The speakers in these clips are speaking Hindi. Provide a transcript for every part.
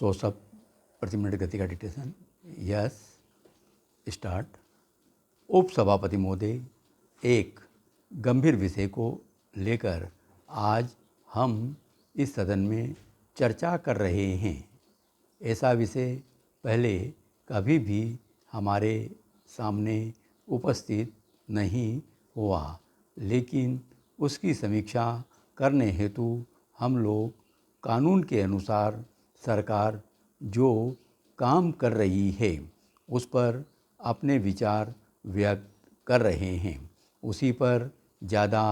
शोषक प्रति मिनट गति का डिक्टेशन। Yes, start. उपसभापति महोदय, एक गंभीर विषय को लेकर आज हम इस सदन में चर्चा कर रहे हैं। ऐसा विषय पहले कभी भी हमारे सामने उपस्थित नहीं हुआ, लेकिन उसकी समीक्षा करने हेतु हम लोग कानून के अनुसार सरकार जो काम कर रही है उस पर अपने विचार व्यक्त कर रहे हैं, उसी पर ज़्यादा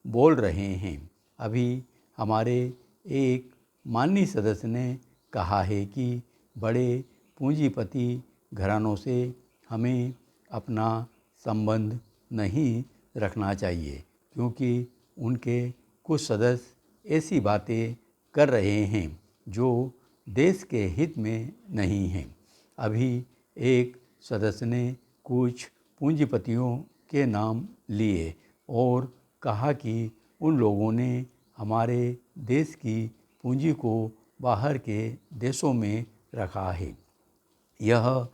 बोल रहे हैं। अभी हमारे एक माननीय सदस्य ने कहा है कि बड़े पूंजीपति घरानों से हमें अपना संबंध नहीं रखना चाहिए, क्योंकि उनके कुछ सदस्य ऐसी बातें कर रहे हैं जो देश के हित में नहीं हैं। अभी एक सदस्य ने कुछ पूंजीपतियों के नाम लिए और कहा कि उन लोगों ने हमारे देश की पूंजी को बाहर के देशों में रखा है। यह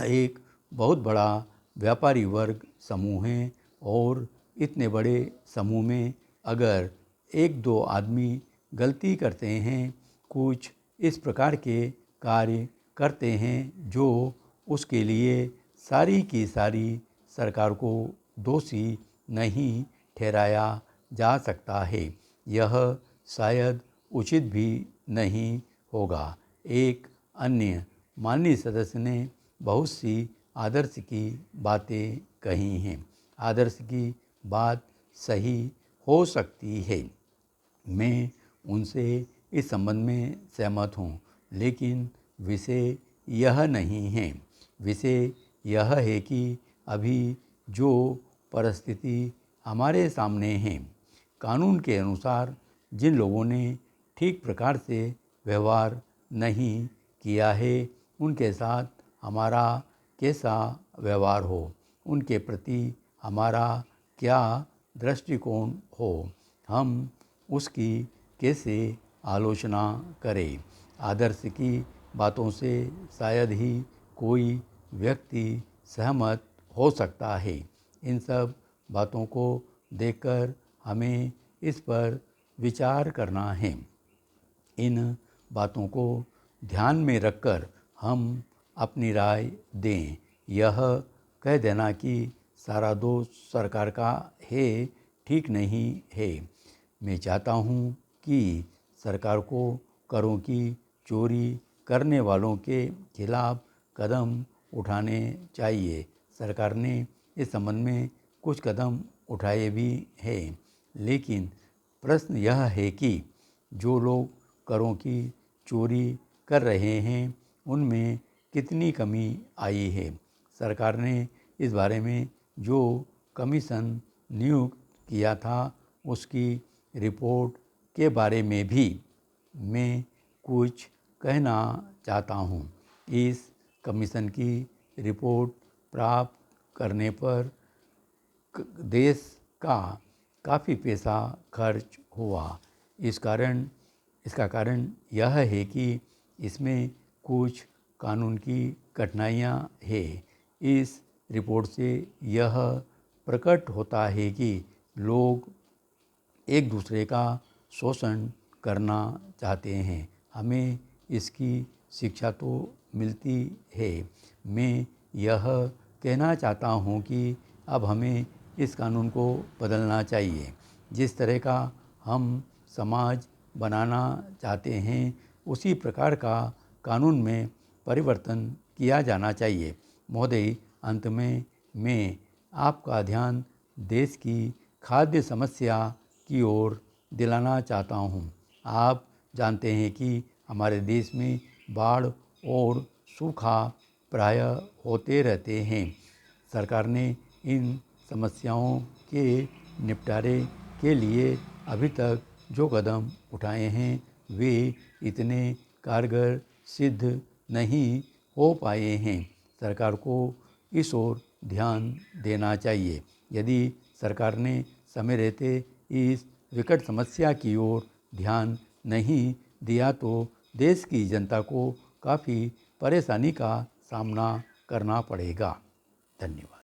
एक बहुत बड़ा व्यापारी वर्ग समूह है और इतने बड़े समूह में अगर एक दो आदमी गलती करते हैं, कुछ इस प्रकार के कार्य करते हैं जो उसके लिए सारी की सारी सरकार को दोषी नहीं ठहराया जा सकता है। यह शायद उचित भी नहीं होगा। एक अन्य माननीय सदस्य ने बहुत सी आदर्श की बातें कही हैं। आदर्श की बात सही हो सकती है, मैं उनसे इस संबंध में सहमत हूँ, लेकिन विषय यह नहीं है। विषय यह है कि अभी जो परिस्थिति हमारे सामने है, कानून के अनुसार जिन लोगों ने ठीक प्रकार से व्यवहार नहीं किया है, उनके साथ हमारा कैसा व्यवहार हो, उनके प्रति हमारा क्या दृष्टिकोण हो, हम उसकी कैसे आलोचना करें। आदर्श की बातों से शायद ही कोई व्यक्ति सहमत हो सकता है। इन सब बातों को देखकर हमें इस पर विचार करना है। इन बातों को ध्यान में रखकर हम अपनी राय दें। यह कह देना कि सारा दोष सरकार का है, ठीक नहीं है। मैं चाहता हूँ कि सरकार को करों की चोरी करने वालों के खिलाफ कदम उठाने चाहिए। सरकार ने इस संबंध में कुछ कदम उठाए भी हैं, लेकिन प्रश्न यह है कि जो लोग करों की चोरी कर रहे हैं उनमें कितनी कमी आई है। सरकार ने इस बारे में जो कमीशन नियुक्त किया था उसकी रिपोर्ट के बारे में भी मैं कुछ कहना चाहता हूँ। इस कमीशन की रिपोर्ट प्राप्त करने पर देश का काफ़ी पैसा खर्च हुआ। इसका कारण यह है कि इसमें कुछ कानून की कठिनाइयाँ हैं। इस रिपोर्ट से यह प्रकट होता है कि लोग एक दूसरे का शोषण करना चाहते हैं। हमें इसकी शिक्षा तो मिलती है। मैं यह कहना चाहता हूँ कि अब हमें इस कानून को बदलना चाहिए। जिस तरह का हम समाज बनाना चाहते हैं उसी प्रकार का कानून में परिवर्तन किया जाना चाहिए। महोदय, अंत में मैं आपका ध्यान देश की खाद्य समस्या की ओर दिलाना चाहता हूँ। आप जानते हैं कि हमारे देश में बाढ़ और सूखा प्रायः होते रहते हैं। सरकार ने इन समस्याओं के निपटारे के लिए अभी तक जो कदम उठाए हैं वे इतने कारगर सिद्ध नहीं हो पाए हैं। सरकार को इस ओर ध्यान देना चाहिए। यदि सरकार ने समय रहते इस विकट समस्या की ओर ध्यान नहीं दिया तो देश की जनता को काफ़ी परेशानी का सामना करना पड़ेगा। धन्यवाद।